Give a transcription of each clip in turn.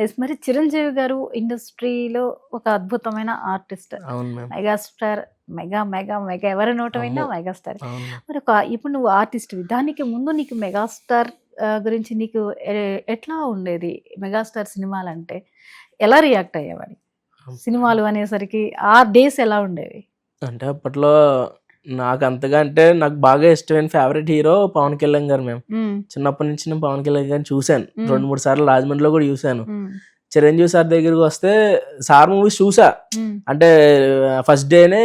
Yes. మరి చిరంజీవి గారు ఇండస్ట్రీలో ఒక అద్భుతమైన ఆర్టిస్ట్. అవును ma'am. Megastar. Mega mega mega ఎవరి నోట విన్నా అమ్మో. మెగాస్టార్. అవును మ్యామ్. మరి ఇప్పుడు నువ్వు ఆర్టిస్ట్వి. దానికి ముందు నీకు మెగాస్టార్ గురించి నీకు ఎట్లా ఉండేది? మెగాస్టార్ సినిమాలంటే ఎలా రియాక్ట్ అయ్యేవాడి? సినిమాలు అనేసరికి ఆ డేస్ ఎలా ఉండేవి? అంటే అప్పట్లో నాకు అంతగా అంటే నాకు బాగా ఇష్టమైన ఫేవరెట్ హీరో పవన్ కళ్యాణ్ గారు మ్యామ్. చిన్నప్పటి నుంచి నేను పవన్ కళ్యాణ్ గారిని చూశాను. 2-3 సార్లు రాజమండ్రిలో కూడా చూశాను. చిరంజీవి సార్ దగ్గరికి వస్తే సార్ మూవీస్ చూసా. అంటే ఫస్ట్ డేనే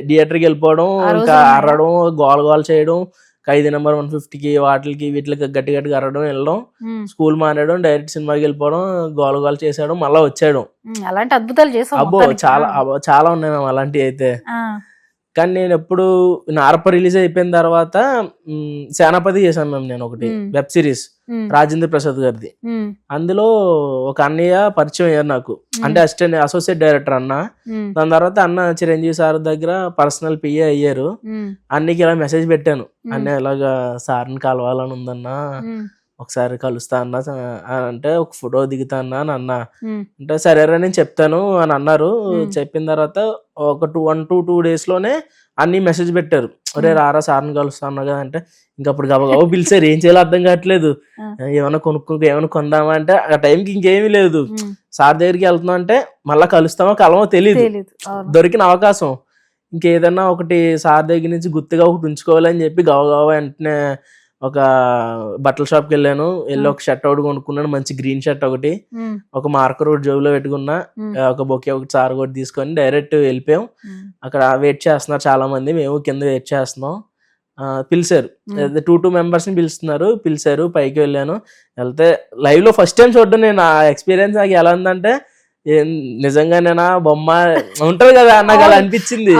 థియేటర్కి వెళ్ళిపోవడం, ఇంకా అరవడం, గోల చేయడం, 5 నెంబర్ 150కి వాటికి వీటికి గట్టి గట్టిగా అరవడం, వెళ్ళడం, స్కూల్ మానేయడం, డైరెక్ట్ సినిమాకి వెళ్ళిపోవడం, గోల చేసాడు, మళ్ళీ వచ్చేయడం. అలాంటి అద్భుతాలు చేసావు. అబ్బో చాలా ఉన్నాయి మేము అలాంటివి అయితే. కానీ నేను ఎప్పుడు నారప్ప రిలీజ్ అయిపోయిన తర్వాత సేనాపతి చేశాను మేము. నేను ఒకటి వెబ్ సిరీస్ రాజేంద్ర ప్రసాద్ గారిది. అందులో ఒక అన్నయ్య పరిచయం అయ్యారు నాకు. అంటే అసోసియేట్ డైరెక్టర్ అన్న. దాని తర్వాత అన్న చిరంజీవి సార్ దగ్గర పర్సనల్ పిఏ అయ్యారు. అన్నకి ఇలా మెసేజ్ పెట్టాను, అన్న ఇలాగా సార్ని కలవాలని ఉందన్నా, ఒకసారి కలుస్తా అన్నా అంటే ఒక ఫోటో దిగుతా అన్నా అని అన్నా. అంటే సరేరా నేను చెప్తాను అని అన్నారు. చెప్పిన తర్వాత ఒక 1-2 days లోనే అన్ని మెసేజ్ పెట్టారు, ఒరే రారా సార్ని కలుస్తా అన్నా కదా. అంటే ఇంకా అప్పుడు గబగబా పిలిచారు, ఏం చేయాలో అర్థం కావట్లేదు. ఏమైనా ఏమైనా కొందామా అంటే ఆ టైంకి ఇంకేమీ లేదు. సార్ దగ్గరికి వెళ్తున్నాం అంటే మళ్ళీ కలుస్తామో కలమో తెలియదు. దొరికిన అవకాశం ఇంకేదన్నా ఒకటి సార్ దగ్గర నుంచి గుర్తుగా ఒకటి ఉంచుకోవాలని చెప్పి గబగబా వెంటనే ఒక బట్టల షాప్కి వెళ్ళాను. వెళ్ళి ఒక షర్ట్ ఒకటి కొనుక్కున్నాను, మంచి గ్రీన్ షర్ట్ ఒకటి, ఒక మార్కర్ ఒకటి జోబులో పెట్టుకున్నా, ఒక బొకే ఒకటి సార్ ఒకటి తీసుకొని డైరెక్ట్ వెళ్ళిపోయాం. అక్కడ వెయిట్ చేస్తున్నారు చాలా మంది, మేము కింద వెయిట్ చేస్తున్నాం. పిలిచారు, 2 members ని పిలిచారు. పైకి వెళ్ళాను. వెళ్తే లైవ్ లో ఫస్ట్ టైం చూడడం నేను. ఆ ఎక్స్పీరియన్స్ నాకు ఎలా ఉందంటే నిజంగానేనా బొమ్మ ఉంటది కదా నాకు అలా అనిపించింది.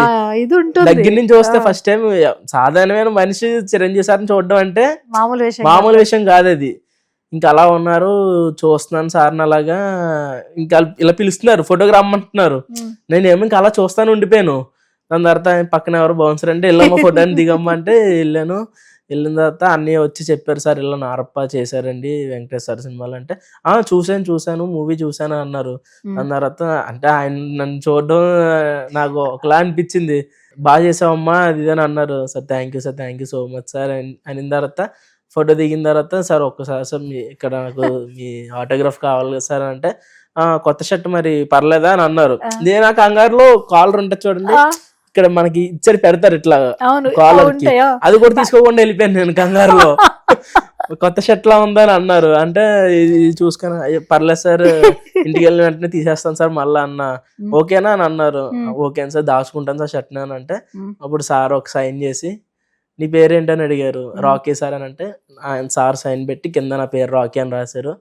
దగ్గర నుంచి చూస్తే ఫస్ట్ టైం సాధారణమైన మనిషి చిరంజీవి సార్ని చూడడం అంటే మామూలు విషయం కాదు అది. ఇంకా అలా ఉన్నారు, చూస్తున్నాను సార్ని అలాగా. ఇంకా ఇలా పిలుస్తున్నారు, ఫోటోగ్రాఫ్ అంటున్నారు. నేనేమో ఇంకా అలా చూస్తాను ఉండిపోయాను. దాని తర్వాత పక్కన ఎవరు బౌన్సర్ అంటే వెళ్ళమ్మా ఫోటోని దిగమ్మా అంటే వెళ్ళాను. వెళ్ళిన తర్వాత అన్నయ్య వచ్చి చెప్పారు, సార్ ఇలా నారప్ప చేశారండి వెంకటేష్ సార్ సినిమాలు అంటే. చూశాను మూవీ చూశాను అన్నారు. దాని తర్వాత అంటే ఆయన నన్ను చూడడం నాకు ఒకలా అనిపించింది. బాగా చేసావమ్మా అది ఇదని అన్నారు. Sir thank you so much sir అయిన తర్వాత ఫోటో దిగిన తర్వాత, సార్ ఒక్కసారి సార్ ఇక్కడ నాకు మీ ఆటోగ్రాఫ్ కావాలి కదా సార్ అంటే, కొత్త షర్ట్ మరి పర్లేదా అని అన్నారు. నేను ఆ కంగారులో కాలర్ ఉంటుంది చూడండి, ఇక్కడ మనకి ఇచ్చారు పెడతారు ఇట్లా కాలర్ కి, అది కూడా తీసుకోకుండా వెళ్ళిపోయాను నేను కంగారులో. కొత్త షర్ట్ లా ఉందని అన్నారు. అంటే ఇది చూసుకొని పర్లేదు సార్ ఇంటికి వెళ్ళిన వెంటనే తీసేస్తాను సార్ మళ్ళా అన్న. ఓకేనా అని అన్నారు. ఓకే సార్ దాచుకుంటాను సార్ షర్ట్ అని అంటే, అప్పుడు సార్ ఒక సైన్ చేసి నీ పేరేంటని అడిగారు. రాకీ సార్ అని అంటే ఆయన సార్ సైన్ పెట్టి కింద నా పేరు రాకీ అని రాశారు.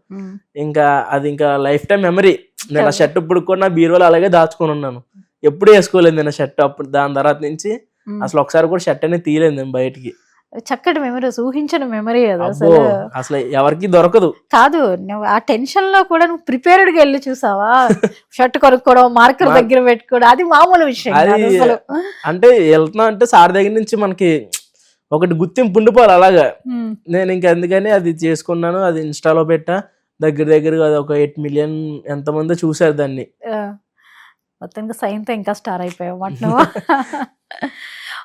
ఇంకా అది ఇంకా లైఫ్ టైం మెమరీ. నేను ఆ షర్ట్ ఇప్పుడు కూడా నా బీరువాలో అలాగే దాచుకొని ఉన్నాను, ఎప్పుడు వేసుకోలేదు నేను షర్ట్. అప్పుడు దాని తర్వాత నుంచి అసలు ఒకసారి కూడా షర్ట్ అనేది తీయలేదు నేను బయటికి. చక్కటి మెమరీస్, ఊహించిన మెమరీ అసలు ఎవరికి దొరకదు. కాదు, నువ్వు ఆ టెన్షన్ లో కూడా నువ్వు ప్రిపేర్డ్ గా వెళ్ళి చూసావా, షర్ట్ కొనుక్కోవడం, మార్కర్ దగ్గర పెట్టుకోవడం, అది మామూలు విషయం అసలు. అంటే వెళ్తున్నా అంటే సార్ దగ్గర నుంచి మనకి ఒకటి గుర్తింపు ఉండిపోవాలి అలాగా. నేను ఇంకా అందుకని అది చేసుకున్నాను. అది ఇన్స్టాలో పెట్టా. దగ్గరగా అది ఒక 8 million ఎంతమంది చూసారు దాన్ని. మొత్తంగా సైన్ తో ఇంకా స్టార్ అయిపోయావు మాట.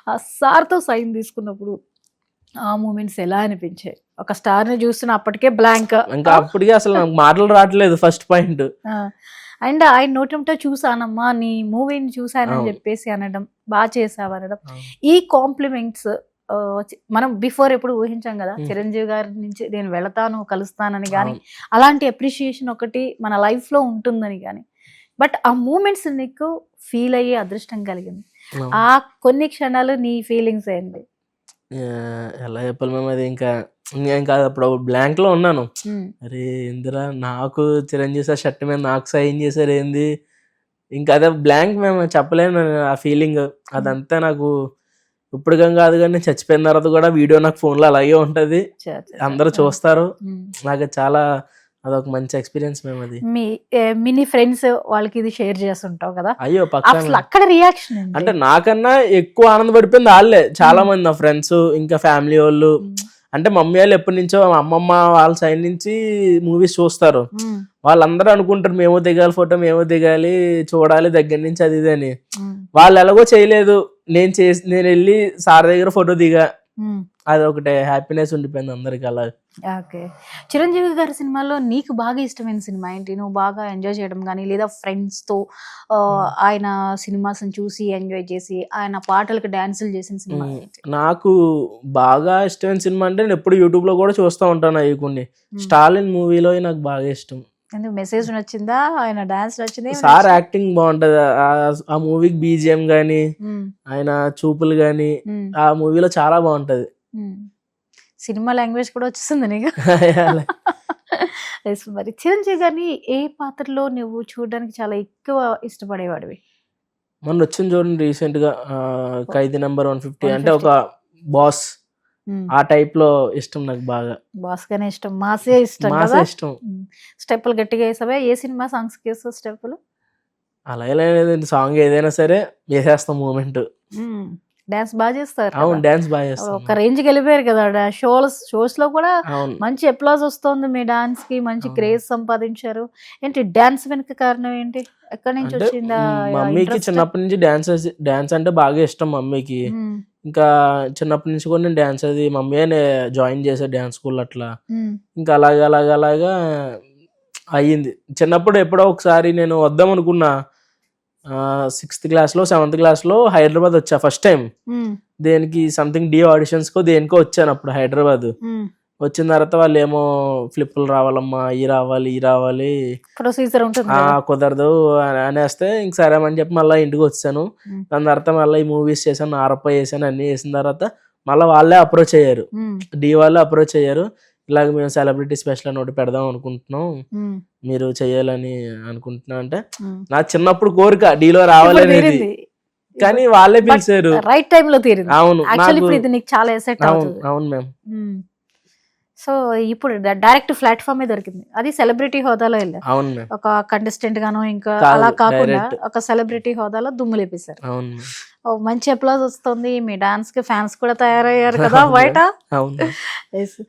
ఆ సార్ తో సైన్ తీసుకున్నప్పుడు ఆ మూమెంట్స్ ఎలా అనిపించాయి? ఒక స్టార్ ని చూస్తున్న అప్పటికే బ్లాంక్, ఇంకా అప్పటికే అసలు నాకు మాటలు రావట్లేదు ఫస్ట్ పాయింట్. అండ్ ఆయన నోటంతో చూసానమ్మా నీ మూవీని చూసానని చెప్పేసి అనడం, బాగా చేసావు అనడం, ఈ కాంప్లిమెంట్స్ మనం బిఫోర్ ఎప్పుడు ఊహించాం కదా చిరంజీవి గారి నుంచి నేను వెళతాను కలుస్తానని కానీ, అలాంటి అప్రిషియేషన్ ఒకటి మన లైఫ్ లో ఉంటుందని కానీ. బట్ ఆ మూమెంట్స్ నీకు ఫీల్ అయ్యే అదృష్టం కలిగింది. ఆ కొన్ని క్షణాలు నీ ఫీలింగ్స్ ఏంటి? ఎలా చెప్పాలి మేము, అది ఇంకా కాదు. అప్పుడు బ్లాంక్ లో ఉన్నాను. అరే ఇందిరా నాకు చిరంజీవి సార్ షర్ట్ మీద నాకు సైన్ చేశారు ఏంది, ఇంకా అదే బ్లాంక్. మేము చెప్పలేను ఆ ఫీలింగ్. అదంతా నాకు ఇప్పుడుగా కాదు కానీ చచ్చిపోయిన తర్వాత కూడా వీడియో నాకు ఫోన్లో అలాగే ఉంటది, అందరూ చూస్తారు. నాకు చాలా అదొక మంచి ఎక్స్పీరియన్స్ మేము. అది మినీ ఫ్రెండ్స్ వాళ్ళకి ఇది షేర్ చేస్తుంటావు కదా, అయ్యో అక్కడ రియాక్షన్ అంటే నాకన్నా ఎక్కువ ఆనందపడిపోయింది వాళ్ళే. చాలా మంది నా ఫ్రెండ్స్ ఇంకా ఫ్యామిలీ వాళ్ళు అంటే మమ్మీ వాళ్ళు ఎప్పటి నుంచో అమ్మమ్మ వాళ్ళ సైడ్ నుంచి మూవీస్ చూస్తారు. వాళ్ళందరూ అనుకుంటారు మేము దిగాలి ఫోటో, మేము దిగాలి, చూడాలి దగ్గర నుంచి అది ఇది అని. వాళ్ళు ఎలాగో చేయలేదు, నేను వెళ్ళి సార్ దగ్గర ఫోటో దిగా, అది ఒకటే హ్యాపీనెస్ ఉండిపోయింది అందరికి అలా. ఓకే, చిరంజీవి గారి సినిమాలో నీకు బాగా ఇష్టమైన సినిమా ఏంటి? నువ్వు బాగా ఎంజాయ్ చేయడం కానీ, లేదా ఫ్రెండ్స్ తో ఆయన సినిమాస్ చూసి ఎంజాయ్ చేసి ఆయన పాటలకు డాన్సులు చేసిన సినిమా ఏంటి? నాకు బాగా ఇష్టమైన సినిమా అంటే నేను ఎప్పుడు యూట్యూబ్ లో కూడా చూస్తూ ఉంటాను. అవి కొన్ని స్టాలిన్ మూవీలో నాకు బాగా ఇష్టం. ఎందుకు మెసేజ్ నచ్చిందా, ఆయన డాన్స్ నచ్చింది, సార్ యాక్టింగ్ బాగుంటది, ఆ మూవీకి బీజిఎం గానీ ఆయన చూపులు గానీ ఆ మూవీలో చాలా బాగుంటది. సినిమా లాంగ్వేజ్ కూడా వచ్చేస్తుంది నీకు. మరి చిరంజీవి గారిని ఏ పాత్రలో నువ్వు చూడడానికి చాలా ఎక్కువ ఇష్టపడేవాడివి? మొన్న వచ్చింది చూడండి రీసెంట్ గా ఖైదీ నెంబర్ 150, అంటే ఒక బాస్ ఆ టైప్ లో ఇష్టం నాకు బాగా. బాస్ గానే ఇష్టం, మాసే ఇష్టం కదా. ఇష్టం. స్టెప్పులు గట్టిగా వేసావా? ఏ సినిమా సాంగ్స్ వేస్తావు స్టెప్పులు? అలా లేదండి, సాంగ్ ఏదైనా సరే వేసేస్తాం మూమెంట్. డాన్స్ బాగా చేస్తారు. అవును, డాన్స్ బాగా చేస్తాం. ఒక రేంజ్ కి వెళ్ళిపోయారు కదా. షోస్ లో కూడా మంచి అప్లాజ్ వస్తుంది మీ డాన్స్ కి, మంచి క్రేజ్ సంపాదించారు. ఏంటి డాన్స్ వెనుక కారణం ఏంటి? ఎక్కడి నుంచి వచ్చిందా? మమ్మీకి చిన్నప్పటి నుంచి డాన్స్ అంటే బాగా ఇష్టం మమ్మీకి. ఇంకా చిన్నప్పటి నుంచి కూడా నేను డాన్స్ అది మమ్మీ జాయిన్ చేసే డాన్స్ స్కూల్ అట్లా. ఇంకా అలాగా అయ్యింది. చిన్నప్పుడు ఎప్పుడో ఒకసారి నేను వద్దాం అనుకున్నా, 6th క్లాస్లో 7th క్లాస్లో హైదరాబాద్ వచ్చా ఫస్ట్ టైం. దేనికి సంథింగ్ డి ఆడిషన్స్ కో దేనికో వచ్చాను అప్పుడు హైదరాబాద్. వచ్చిన తర్వాత వాళ్ళు ఏమో ఫ్లిప్పులు రావాలమ్మా, ఈ రావాలి ప్రొసీజర్ ఉంటుంది, కుదరదు అనేస్తే ఇంక సరేమని చెప్పి మళ్ళీ ఇంటికి వచ్చాను. దాని తర్వాత మళ్ళీ ఈ మూవీస్ చేశాను, ఆరప్ప చేశాను, అన్ని చేసిన తర్వాత మళ్ళీ వాళ్ళే అప్రోచ్ అయ్యారు, డి వాళ్ళే అప్రోచ్ అయ్యారు. ఇలాగ మేము సెలబ్రిటీ స్పెషల్ అని ఒకటి పెడదాం అనుకుంటున్నాం, మీరు చెయ్యాలని అనుకుంటున్నా అంటే నా చిన్నప్పుడు కోరిక డీలో రావాలనేది, కానీ వాళ్ళే పిలిచారు రైట్ టైం లో తీరింది. అవును, చాలా ఎసెట్ అవుతుంది. అవును మ్యామ్. సో ఇప్పుడు డైరెక్ట్ ప్లాట్ఫామ్ దొరికింది, అది సెలబ్రిటీ హోదాలో వెళ్ళారు. అవును మ్యామ్. ఒక కంటెస్టెంట్ గాను ఇంకా అలా కాకుండా ఒక సెలబ్రిటీ హోదాలో దుమ్ము లేపేశారు. అవును, మంచి అప్లాజ్ వస్తుంది, మీ డాన్స్ కి ఫ్యాన్స్ కూడా తయారయ్యారు కదా బయట. అవును.